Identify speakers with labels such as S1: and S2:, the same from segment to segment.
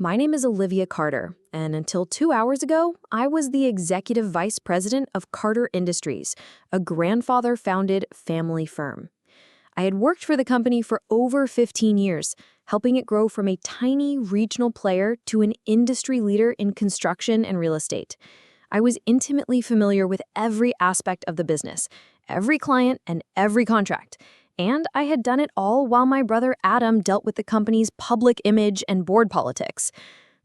S1: My name is Olivia Carter, and until 2 hours ago, I was the executive vice president of Carter Industries, a grandfather-founded family firm. I had worked for the company for over 15 years, helping it grow from a tiny regional player to an industry leader in construction and real estate. I was intimately familiar with every aspect of the business, every client, and every contract. And I had done it all while my brother Adam dealt with the company's public image and board politics.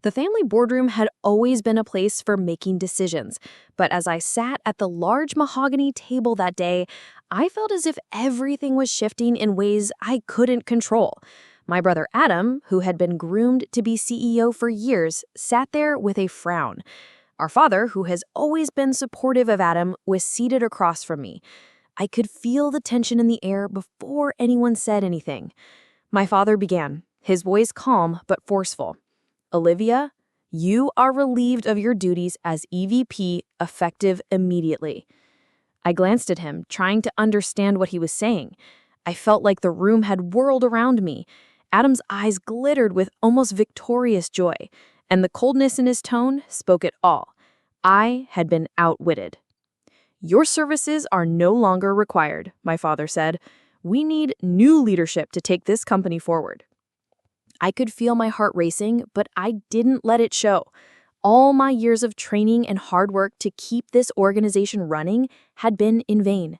S1: The family boardroom had always been a place for making decisions, but as I sat at the large mahogany table that day, I felt as if everything was shifting in ways I couldn't control. My brother Adam, who had been groomed to be CEO for years, sat there with a frown. Our father, who has always been supportive of Adam, was seated across from me. I could feel the tension in the air before anyone said anything. My father began, his voice calm but forceful. "Olivia, you are relieved of your duties as EVP effective immediately." I glanced at him, trying to understand what he was saying. I felt like the room had whirled around me. Adam's eyes glittered with almost victorious joy, and the coldness in his tone spoke it all. I had been outwitted. "Your services are no longer required," my father said. "We need new leadership to take this company forward." I could feel my heart racing, but I didn't let it show. All my years of training and hard work to keep this organization running had been in vain.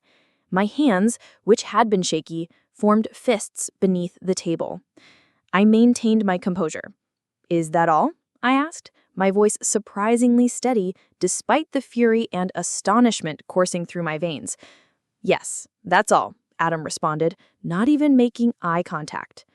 S1: My hands, which had been shaky, formed fists beneath the table. I maintained my composure. "Is that all?" I asked, my voice surprisingly steady despite the fury and astonishment coursing through my veins. "Yes, that's all," Adam responded, not even making eye contact.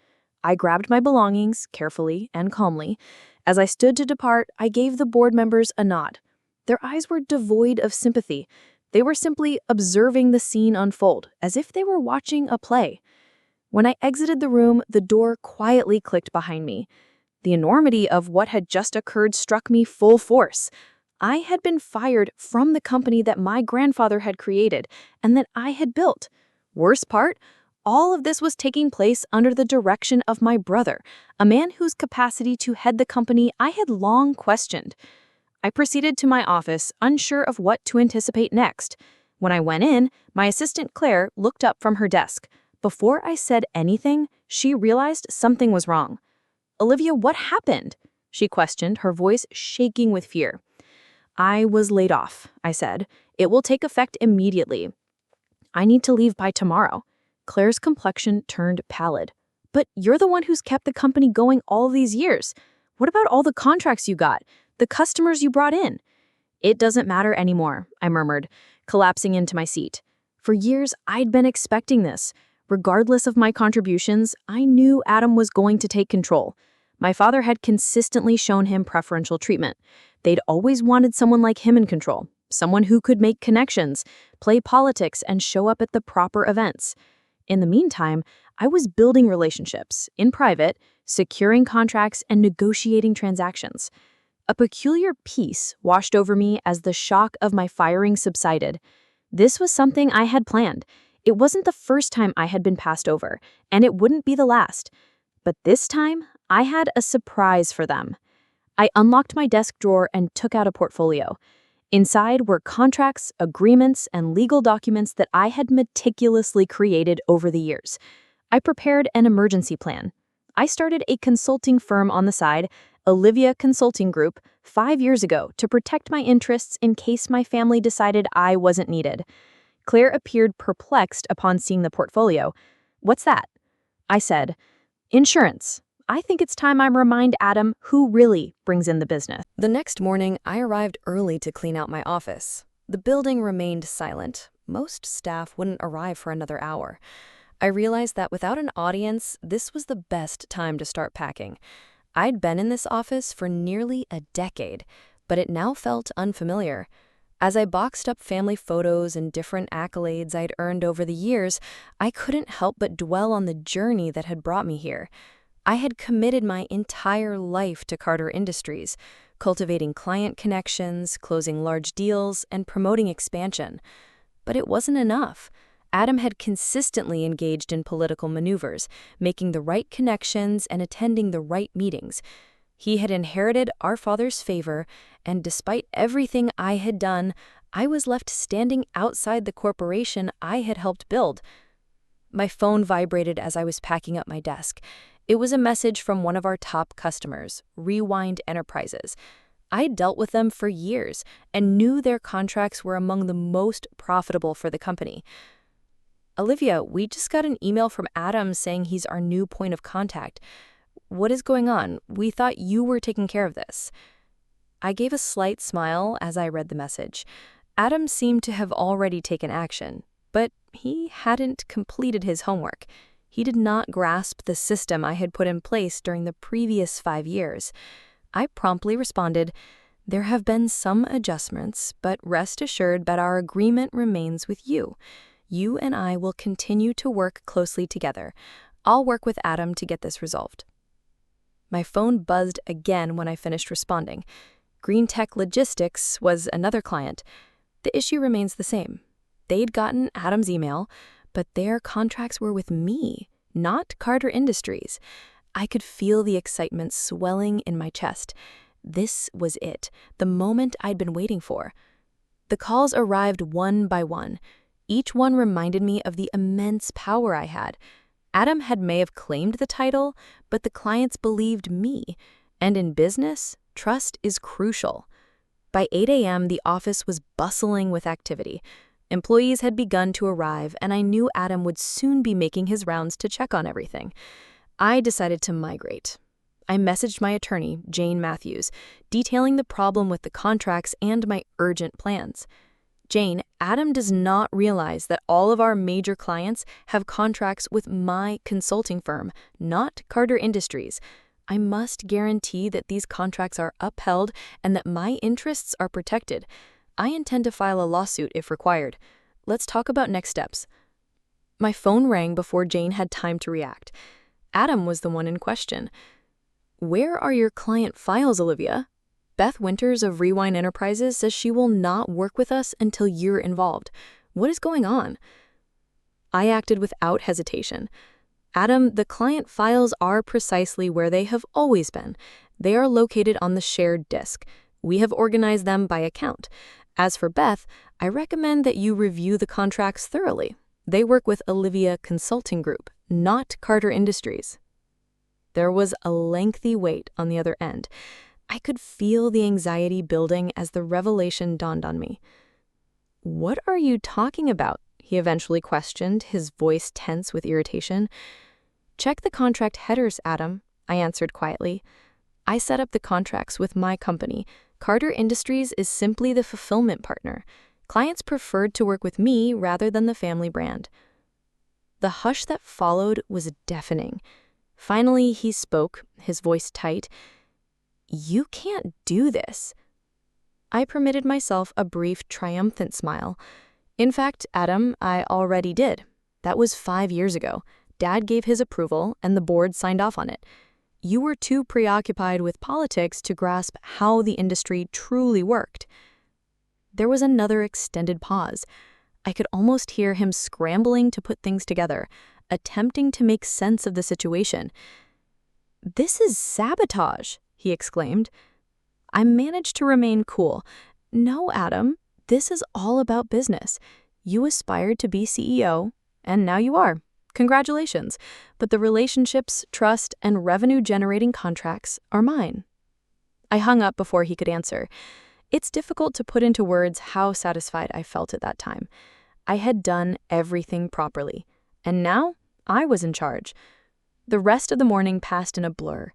S1: I grabbed my belongings carefully and calmly. As I stood to depart, I gave the board members a nod. Their eyes were devoid of sympathy. They were simply observing the scene unfold, as if they were watching a play. When I exited the room, the door quietly clicked behind me. The enormity of what had just occurred struck me full force. I had been fired from the company that my grandfather had created and that I had built. Worst part, all of this was taking place under the direction of my brother, a man whose capacity to head the company I had long questioned. I proceeded to my office, unsure of what to anticipate next. When I went in, my assistant Claire looked up from her desk. Before I said anything, she realized something was wrong. "Olivia, what happened?" she questioned, her voice shaking with fear. "I was laid off," I said. "It will take effect immediately. I need to leave by tomorrow." Claire's complexion turned pallid. "But you're the one who's kept the company going all these years. What about all the contracts you got? The customers you brought in?" "It doesn't matter anymore," I murmured, collapsing into my seat. For years, I'd been expecting this. Regardless of my contributions, I knew Adam was going to take control. My father had consistently shown him preferential treatment. They'd always wanted someone like him in control, someone who could make connections, play politics, and show up at the proper events. In the meantime, I was building relationships, in private, securing contracts, and negotiating transactions. A peculiar peace washed over me as the shock of my firing subsided. This was something I had planned. It wasn't the first time I had been passed over, and it wouldn't be the last. But this time, I had a surprise for them. I unlocked my desk drawer and took out a portfolio. Inside were contracts, agreements, and legal documents that I had meticulously created over the years. I prepared an emergency plan. I started a consulting firm on the side, Olivia Consulting Group, 5 years ago to protect my interests in case my family decided I wasn't needed. Claire appeared perplexed upon seeing the portfolio. "What's that?" I said, "Insurance. I think it's time I remind Adam who really brings in the business." The next morning, I arrived early to clean out my office. The building remained silent. Most staff wouldn't arrive for another hour. I realized that without an audience, this was the best time to start packing. I'd been in this office for nearly a decade, but it now felt unfamiliar. As I boxed up family photos and different accolades I'd earned over the years, I couldn't help but dwell on the journey that had brought me here. I had committed my entire life to Carter Industries, cultivating client connections, closing large deals, and promoting expansion. But it wasn't enough. Adam had consistently engaged in political maneuvers, making the right connections and attending the right meetings. He had inherited our father's favor, and despite everything I had done, I was left standing outside the corporation I had helped build. My phone vibrated as I was packing up my desk. It was a message from one of our top customers, Rewind Enterprises. I had dealt with them for years and knew their contracts were among the most profitable for the company. Olivia, we just got an email from Adam saying he's our new point of contact. What is going on? We thought you were taking care of this. I gave a slight smile as I read the message. Adam seemed to have already taken action, but he hadn't completed his homework. He did not grasp the system I had put in place during the previous 5 years. I promptly responded, "There have been some adjustments, but rest assured that our agreement remains with you. You and I will continue to work closely together. I'll work with Adam to get this resolved." My phone buzzed again when I finished responding. Green Tech Logistics was another client. The issue remains the same. They'd gotten Adam's email, but their contracts were with me, not Carter Industries. I could feel the excitement swelling in my chest. This was it, the moment I'd been waiting for. The calls arrived one by one. Each one reminded me of the immense power I had. Adam may have claimed the title, but the clients believed me. And in business, trust is crucial. By 8 a.m., the office was bustling with activity. Employees had begun to arrive, and I knew Adam would soon be making his rounds to check on everything. I decided to migrate. I messaged my attorney, Jane Matthews, detailing the problem with the contracts and my urgent plans. "Jane, Adam does not realize that all of our major clients have contracts with my consulting firm, not Carter Industries. I must guarantee that these contracts are upheld and that my interests are protected. I intend to file a lawsuit if required. Let's talk about next steps." My phone rang before Jane had time to react. Adam was the one in question. "Where are your client files, Olivia? Beth Winters of Rewind Enterprises says she will not work with us until you're involved. What is going on?" I acted without hesitation. "Adam, the client files are precisely where they have always been. They are located on the shared disk. We have organized them by account. As for Beth, I recommend that you review the contracts thoroughly. They work with Olivia Consulting Group, not Carter Industries." There was a lengthy wait on the other end. I could feel the anxiety building as the revelation dawned on me. "What are you talking about?" he eventually questioned, his voice tense with irritation. "Check the contract headers, Adam," I answered quietly. "I set up the contracts with my company. Carter Industries is simply the fulfillment partner. Clients preferred to work with me rather than the family brand." The hush that followed was deafening. Finally, he spoke, his voice tight. "You can't do this." I permitted myself a brief, triumphant smile. "In fact, Adam, I already did. That was 5 years ago. Dad gave his approval, and the board signed off on it. You were too preoccupied with politics to grasp how the industry truly worked." There was another extended pause. I could almost hear him scrambling to put things together, attempting to make sense of the situation. "This is sabotage," he exclaimed. I managed to remain cool. "No, Adam, this is all about business. You aspired to be CEO, and now you are. Congratulations. But the relationships, trust, and revenue-generating contracts are mine." I hung up before he could answer. It's difficult to put into words how satisfied I felt at that time. I had done everything properly, and now I was in charge. The rest of the morning passed in a blur.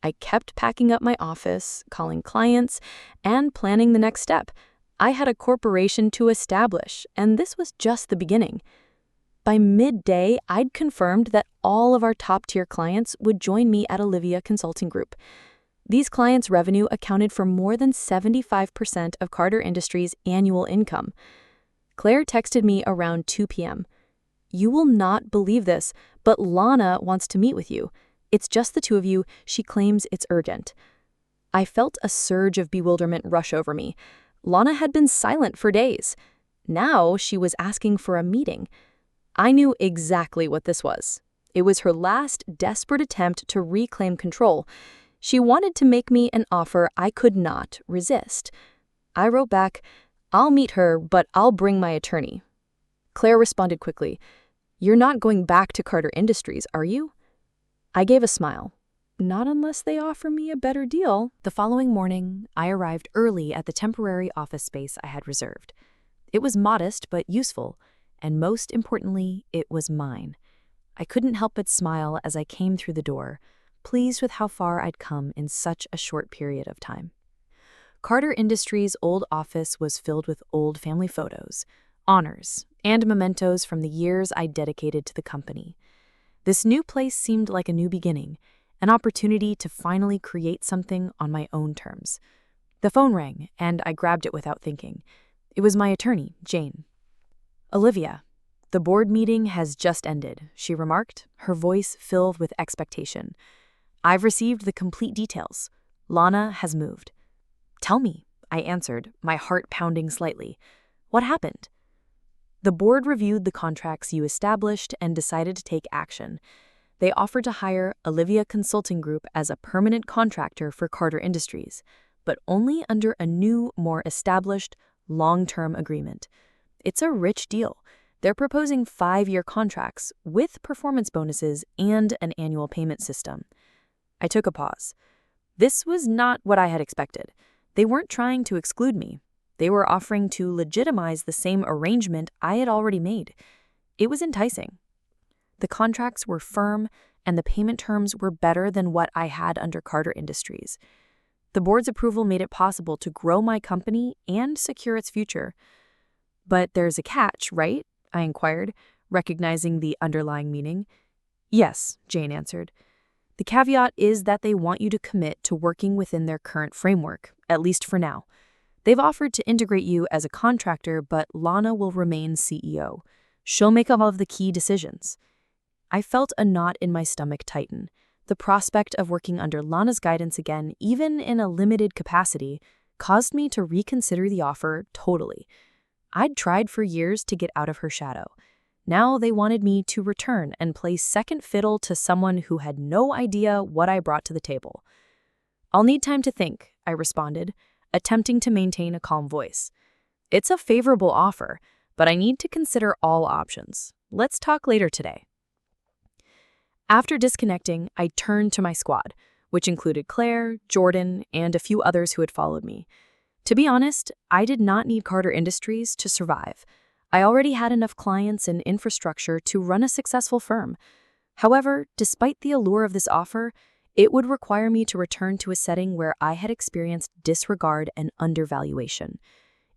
S1: I kept packing up my office, calling clients, and planning the next step. I had a corporation to establish, and this was just the beginning. By midday, I'd confirmed that all of our top-tier clients would join me at Olivia Consulting Group. These clients' revenue accounted for more than 75% of Carter Industries' annual income. Claire texted me around 2 p.m. "You will not believe this, but Lana wants to meet with you. It's just the two of you. She claims it's urgent." I felt a surge of bewilderment rush over me. Lana had been silent for days. Now she was asking for a meeting. I knew exactly what this was. It was her last desperate attempt to reclaim control. She wanted to make me an offer I could not resist. I wrote back, "I'll meet her, but I'll bring my attorney." Claire responded quickly, "You're not going back to Carter Industries, are you?" I gave a smile. "Not unless they offer me a better deal." The following morning, I arrived early at the temporary office space I had reserved. It was modest but useful, and most importantly, it was mine. I couldn't help but smile as I came through the door, pleased with how far I'd come in such a short period of time. Carter Industries' old office was filled with old family photos, honors, and mementos from the years I dedicated to the company. This new place seemed like a new beginning, an opportunity to finally create something on my own terms. The phone rang, and I grabbed it without thinking. It was my attorney, Jane. "Olivia, the board meeting has just ended," she remarked, her voice filled with expectation. "I've received the complete details. Lana has moved." "Tell me," I answered, my heart pounding slightly. "What happened?" "The board reviewed the contracts you established and decided to take action. They offered to hire Olivia Consulting Group as a permanent contractor for Carter Industries, but only under a new, more established, long-term agreement. It's a rich deal. They're proposing 5-year contracts with performance bonuses and an annual payment system." I took a pause. This was not what I had expected. They weren't trying to exclude me. They were offering to legitimize the same arrangement I had already made. It was enticing. The contracts were firm, and the payment terms were better than what I had under Carter Industries. The board's approval made it possible to grow my company and secure its future. "But there's a catch, right?" I inquired, recognizing the underlying meaning. "Yes," Jane answered. "The caveat is that they want you to commit to working within their current framework, at least for now. They've offered to integrate you as a contractor, but Lana will remain CEO. She'll make all of the key decisions." I felt a knot in my stomach tighten. The prospect of working under Lana's guidance again, even in a limited capacity, caused me to reconsider the offer totally. I'd tried for years to get out of her shadow. Now they wanted me to return and play second fiddle to someone who had no idea what I brought to the table. "I'll need time to think," I responded, attempting to maintain a calm voice. "It's a favorable offer, but I need to consider all options. Let's talk later today." After disconnecting, I turned to my squad, which included Claire, Jordan, and a few others who had followed me. To be honest, I did not need Carter Industries to survive. I already had enough clients and infrastructure to run a successful firm. However, despite the allure of this offer, it would require me to return to a setting where I had experienced disregard and undervaluation.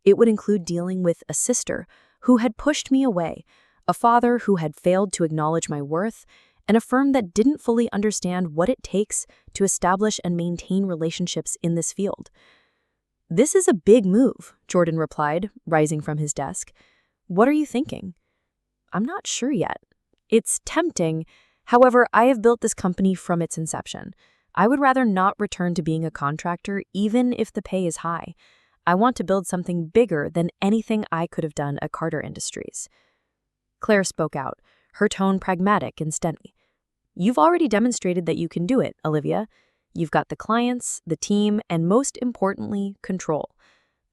S1: It would include dealing with a sister who had pushed me away, a father who had failed to acknowledge my worth, and a firm that didn't fully understand what it takes to establish and maintain relationships in this field. "This is a big move," Jordan replied, rising from his desk. "What are you thinking?" "I'm not sure yet. It's tempting. However, I have built this company from its inception. I would rather not return to being a contractor, even if the pay is high. I want to build something bigger than anything I could have done at Carter Industries." Claire spoke out, her tone pragmatic and steady. "You've already demonstrated that you can do it, Olivia. You've got the clients, the team, and most importantly, control.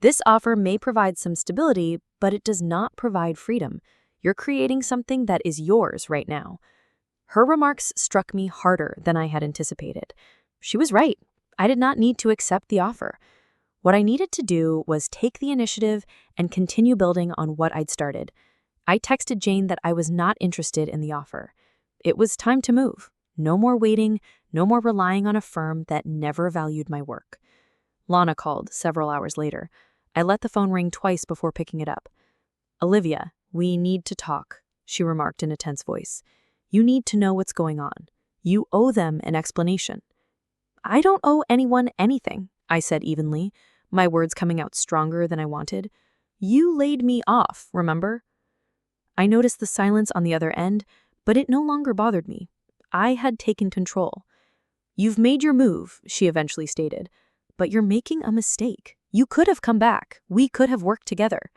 S1: This offer may provide some stability, but it does not provide freedom. You're creating something that is yours right now." Her remarks struck me harder than I had anticipated. She was right. I did not need to accept the offer. What I needed to do was take the initiative and continue building on what I'd started. I texted Jane that I was not interested in the offer. It was time to move. No more waiting, no more relying on a firm that never valued my work. Lana called several hours later. I let the phone ring twice before picking it up. "Olivia, we need to talk," she remarked in a tense voice. "You need to know what's going on. You owe them an explanation." "I don't owe anyone anything," I said evenly, my words coming out stronger than I wanted. "You laid me off, remember?" I noticed the silence on the other end, but it no longer bothered me. I had taken control. "You've made your move," she eventually stated, "but you're making a mistake. You could have come back. We could have worked together."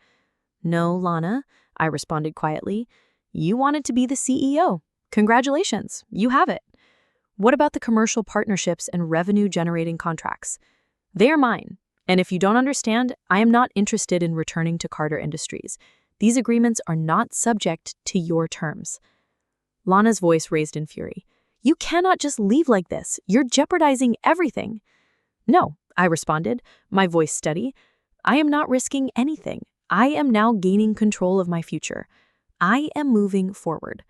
S1: "No, Lana," I responded quietly. "You wanted to be the CEO. Congratulations, you have it." What about the commercial partnerships and revenue-generating contracts? They are mine. And if you don't understand, I am not interested in returning to Carter Industries. These agreements are not subject to your terms. Lana's voice raised in fury. You cannot just leave like this. You're jeopardizing everything. No, I responded, my voice steady. I am not risking anything. I am now gaining control of my future. I am moving forward.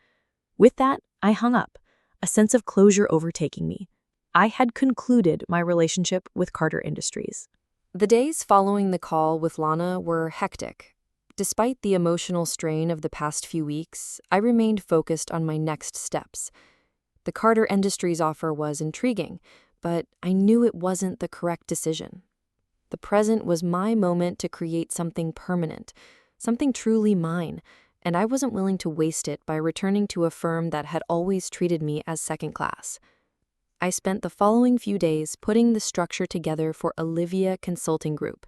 S1: With that, I hung up, a sense of closure overtaking me. I had concluded my relationship with Carter Industries. The days following the call with Lana were hectic. Despite the emotional strain of the past few weeks, I remained focused on my next steps. The Carter Industries offer was intriguing, but I knew it wasn't the correct decision. The present was my moment to create something permanent, something truly mine, and I wasn't willing to waste it by returning to a firm that had always treated me as second class. I spent the following few days putting the structure together for Olivia Consulting Group.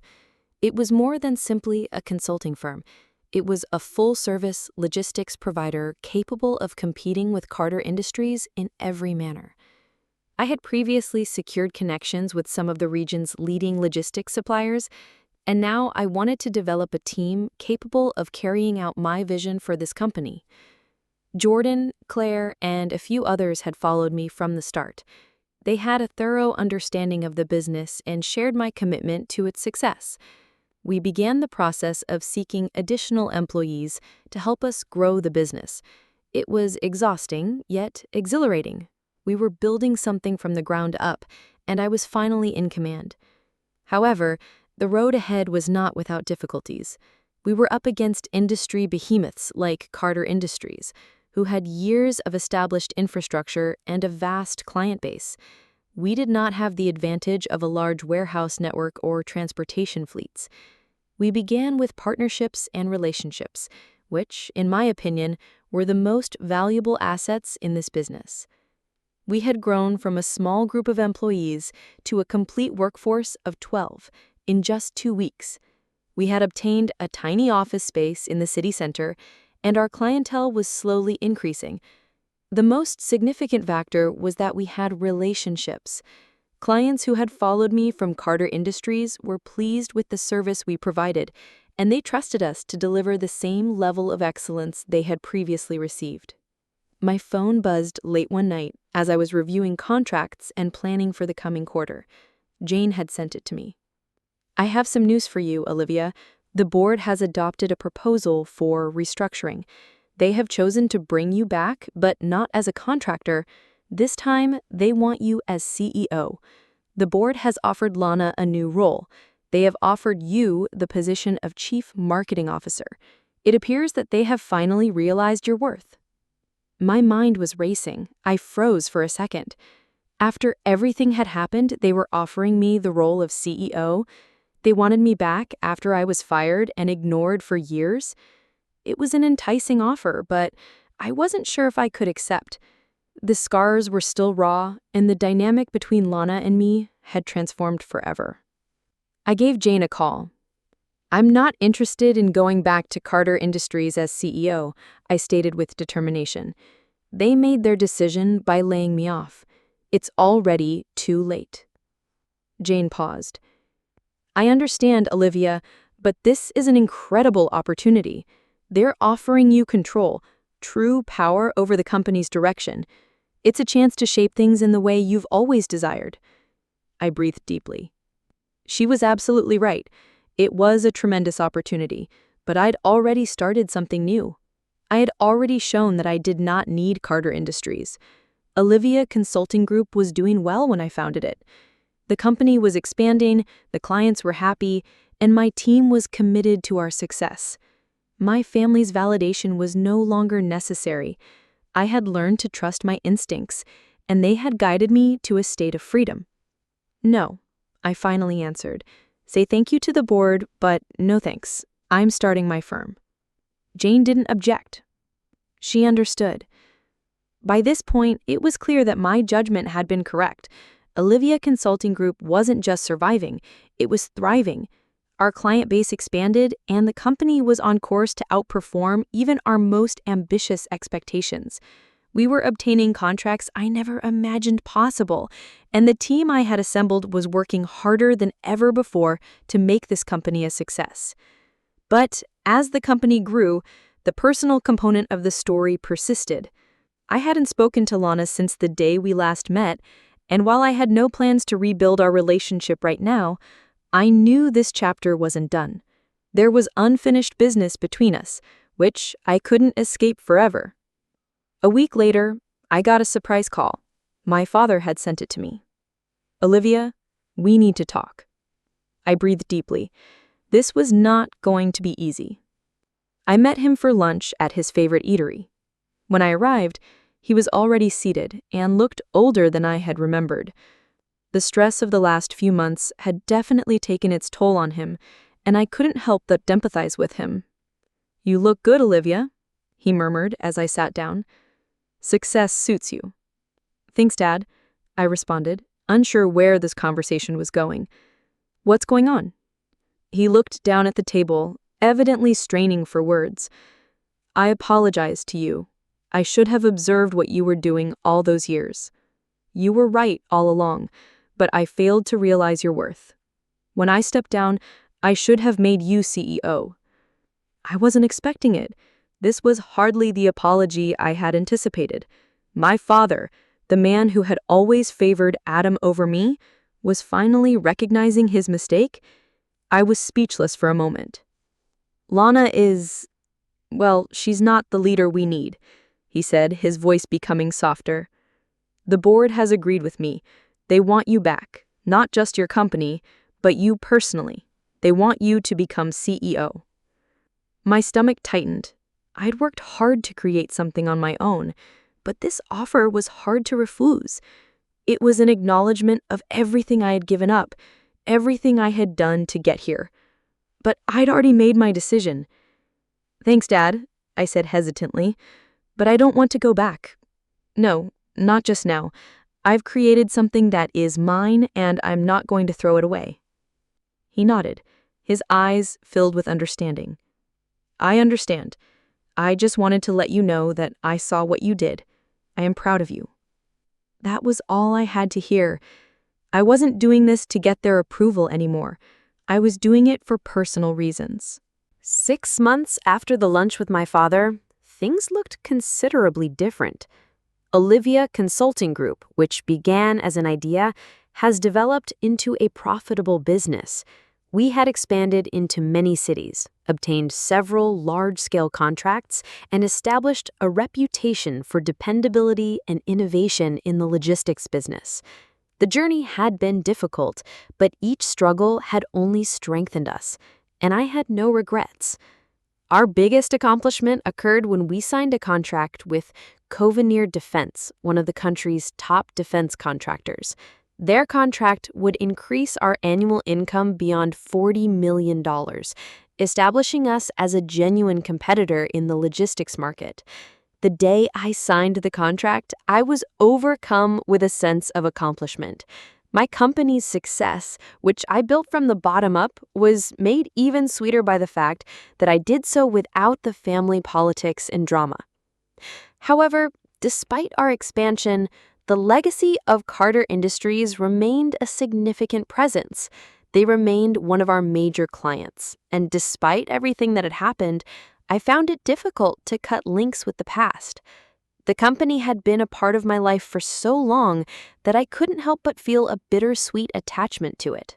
S1: It was more than simply a consulting firm. It was a full-service logistics provider capable of competing with Carter Industries in every manner. I had previously secured connections with some of the region's leading logistics suppliers, and now I wanted to develop a team capable of carrying out my vision for this company. Jordan, Claire, and a few others had followed me from the start. They had a thorough understanding of the business and shared my commitment to its success. We began the process of seeking additional employees to help us grow the business. It was exhausting, yet exhilarating. We were building something from the ground up, and I was finally in command. However, the road ahead was not without difficulties. We were up against industry behemoths like Carter Industries, who had years of established infrastructure and a vast client base. We did not have the advantage of a large warehouse network or transportation fleets. We began with partnerships and relationships, which, in my opinion, were the most valuable assets in this business. We had grown from a small group of employees to a complete workforce of 12 in just 2 weeks. We had obtained a tiny office space in the city center, and our clientele was slowly increasing. The most significant factor was that we had relationships. Clients who had followed me from Carter Industries were pleased with the service we provided, and they trusted us to deliver the same level of excellence they had previously received. My phone buzzed late one night as I was reviewing contracts and planning for the coming quarter. Jane had sent it to me. I have some news for you, Olivia. The board has adopted a proposal for restructuring. They have chosen to bring you back, but not as a contractor. This time, they want you as CEO. The board has offered Lana a new role. They have offered you the position of Chief Marketing Officer. It appears that they have finally realized your worth. My mind was racing. I froze for a second. After everything had happened, they were offering me the role of CEO. They wanted me back after I was fired and ignored for years. It was an enticing offer, but I wasn't sure if I could accept. The scars were still raw, and the dynamic between Lana and me had transformed forever. I gave Jane a call. I'm not interested in going back to Carter Industries as CEO, I stated with determination. They made their decision by laying me off. It's already too late. Jane paused. I understand, Olivia, but this is an incredible opportunity. They're offering you control, true power over the company's direction. It's a chance to shape things in the way you've always desired. I breathed deeply. She was absolutely right. It was a tremendous opportunity, but I'd already started something new. I had already shown that I did not need Carter Industries. Olivia Consulting Group was doing well when I founded it. The company was expanding, the clients were happy, and my team was committed to our success. My family's validation was no longer necessary. I had learned to trust my instincts, and they had guided me to a state of freedom. No, I finally answered. Say thank you to the board, but no thanks. I'm starting my firm. Jane didn't object. She understood. By this point, it was clear that my judgment had been correct. Olivia Consulting Group wasn't just surviving, it was thriving. Our client base expanded, and the company was on course to outperform even our most ambitious expectations. We were obtaining contracts I never imagined possible, and the team I had assembled was working harder than ever before to make this company a success. But as the company grew, the personal component of the story persisted. I hadn't spoken to Lana since the day we last met, and while I had no plans to rebuild our relationship right now, I knew this chapter wasn't done. There was unfinished business between us, which I couldn't escape forever. A week later, I got a surprise call. My father had sent it to me. "Olivia, we need to talk." I breathed deeply. This was not going to be easy. I met him for lunch at his favorite eatery. When I arrived, he was already seated and looked older than I had remembered. The stress of the last few months had definitely taken its toll on him, and I couldn't help but empathize with him. "You look good, Olivia," he murmured as I sat down. "Success suits you." "Thanks, Dad," I responded, unsure where this conversation was going. "What's going on?" He looked down at the table, evidently straining for words. "I apologize to you. I should have observed what you were doing all those years. You were right all along, but I failed to realize your worth. When I stepped down, I should have made you CEO. I wasn't expecting it. This was hardly the apology I had anticipated. My father, the man who had always favored Adam over me, was finally recognizing his mistake. I was speechless for a moment. Lana is, well, she's not the leader we need," he said, his voice becoming softer. "The board has agreed with me. They want you back, not just your company, but you personally. They want you to become CEO. My stomach tightened. I'd worked hard to create something on my own, but this offer was hard to refuse. It was an acknowledgement of everything I had given up, everything I had done to get here. But I'd already made my decision. "Thanks, Dad," I said hesitantly, "but I don't want to go back. No, not just now. I've created something that is mine, and I'm not going to throw it away." He nodded, his eyes filled with understanding. "I understand. I just wanted to let you know that I saw what you did. I am proud of you." That was all I had to hear. I wasn't doing this to get their approval anymore. I was doing it for personal reasons. 6 months after the lunch with my father, things looked considerably different. Olivia Consulting Group, which began as an idea, has developed into a profitable business. We had expanded into many cities, obtained several large-scale contracts, and established a reputation for dependability and innovation in the logistics business. The journey had been difficult, but each struggle had only strengthened us, and I had no regrets. Our biggest accomplishment occurred when we signed a contract with Covenir Defense, one of the country's top defense contractors. Their contract would increase our annual income beyond $40 million, establishing us as a genuine competitor in the logistics market. The day I signed the contract, I was overcome with a sense of accomplishment. My company's success, which I built from the bottom up, was made even sweeter by the fact that I did so without the family politics and drama. However, despite our expansion, the legacy of Carter Industries remained a significant presence. They remained one of our major clients, and despite everything that had happened, I found it difficult to cut links with the past. The company had been a part of my life for so long that I couldn't help but feel a bittersweet attachment to it.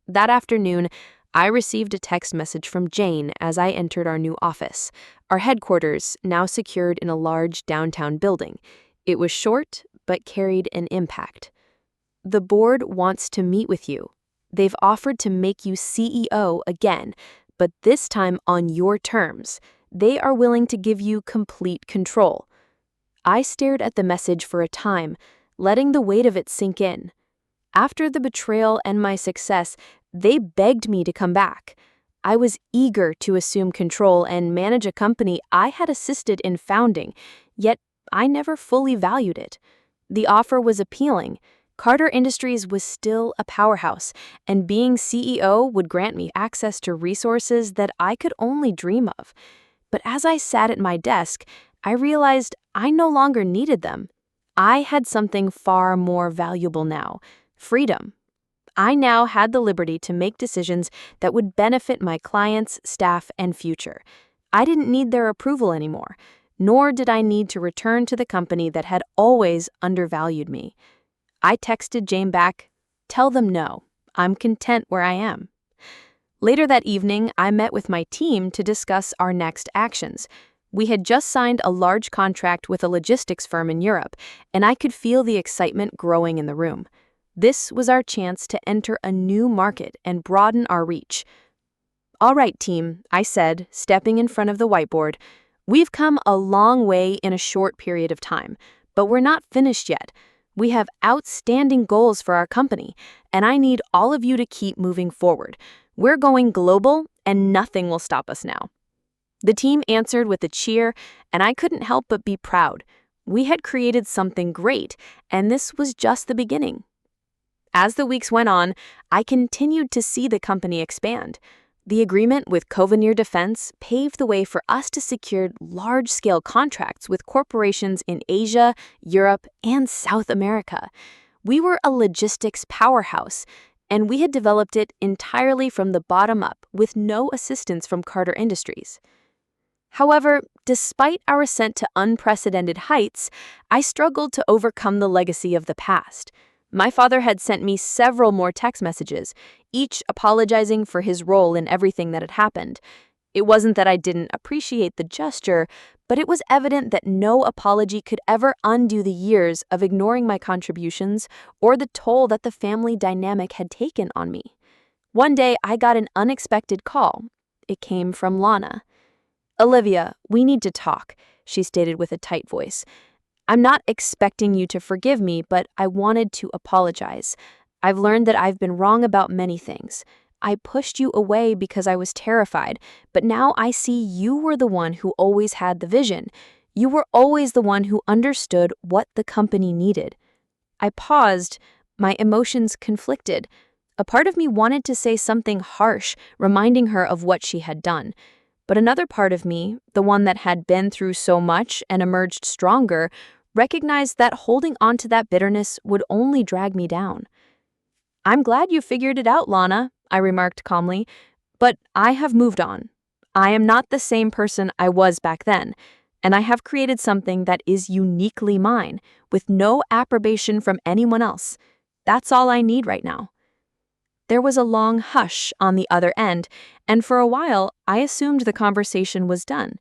S1: That afternoon, I received a text message from Jane as I entered our new office, our headquarters now secured in a large downtown building. It was short, but carried an impact. "The board wants to meet with you. They've offered to make you CEO again, but this time on your terms. They are willing to give you complete control." I stared at the message for a time, letting the weight of it sink in. After the betrayal and my success, they begged me to come back. I was eager to assume control and manage a company I had assisted in founding, yet I never fully valued it. The offer was appealing. Carter Industries was still a powerhouse, and being CEO would grant me access to resources that I could only dream of. But as I sat at my desk, I realized I no longer needed them. I had something far more valuable now: freedom. I now had the liberty to make decisions that would benefit my clients, staff, and future. I didn't need their approval anymore, nor did I need to return to the company that had always undervalued me. I texted Jane back, "Tell them no. I'm content where I am." Later that evening, I met with my team to discuss our next actions. We had just signed a large contract with a logistics firm in Europe, and I could feel the excitement growing in the room. This was our chance to enter a new market and broaden our reach. "All right, team," I said, stepping in front of the whiteboard. "We've come a long way in a short period of time, but we're not finished yet. We have outstanding goals for our company, and I need all of you to keep moving forward. We're going global, and nothing will stop us now." The team answered with a cheer, and I couldn't help but be proud. We had created something great, and this was just the beginning. As the weeks went on, I continued to see the company expand. The agreement with Covenir Defense paved the way for us to secure large-scale contracts with corporations in Asia, Europe, and South America. We were a logistics powerhouse, and we had developed it entirely from the bottom up with no assistance from Carter Industries. However, despite our ascent to unprecedented heights, I struggled to overcome the legacy of the past. My father had sent me several more text messages, each apologizing for his role in everything that had happened. It wasn't that I didn't appreciate the gesture, but it was evident that no apology could ever undo the years of ignoring my contributions or the toll that the family dynamic had taken on me. One day, I got an unexpected call. It came from Lana. "Olivia, we need to talk," she stated with a tight voice. "I'm not expecting you to forgive me, but I wanted to apologize. I've learned that I've been wrong about many things. I pushed you away because I was terrified, but now I see you were the one who always had the vision. You were always the one who understood what the company needed." I paused, my emotions conflicted. A part of me wanted to say something harsh, reminding her of what she had done. But another part of me, the one that had been through so much and emerged stronger, recognized that holding on to that bitterness would only drag me down. "I'm glad you figured it out, Lana," I remarked calmly, "but I have moved on. I am not the same person I was back then, and I have created something that is uniquely mine, with no approbation from anyone else. That's all I need right now." There was a long hush on the other end, and for a while, I assumed the conversation was done.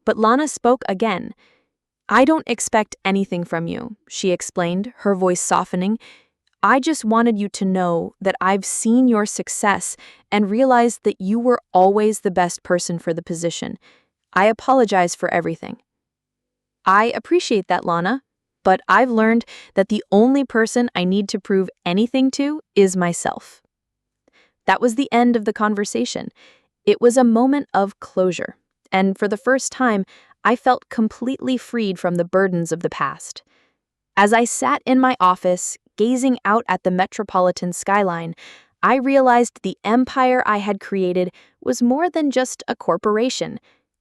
S1: But Lana spoke again. "I don't expect anything from you," she explained, her voice softening. "I just wanted you to know that I've seen your success and realized that you were always the best person for the position. I apologize for everything." "I appreciate that, Lana, but I've learned that the only person I need to prove anything to is myself." That was the end of the conversation. It was a moment of closure, and for the first time, I felt completely freed from the burdens of the past. As I sat in my office, gazing out at the metropolitan skyline, I realized the empire I had created was more than just a corporation.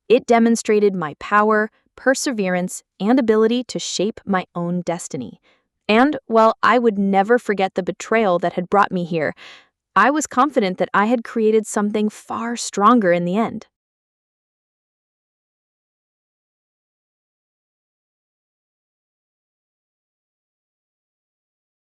S1: It demonstrated my power, perseverance, and ability to shape my own destiny. And while I would never forget the betrayal that had brought me here, I was confident that I had created something far stronger in the end.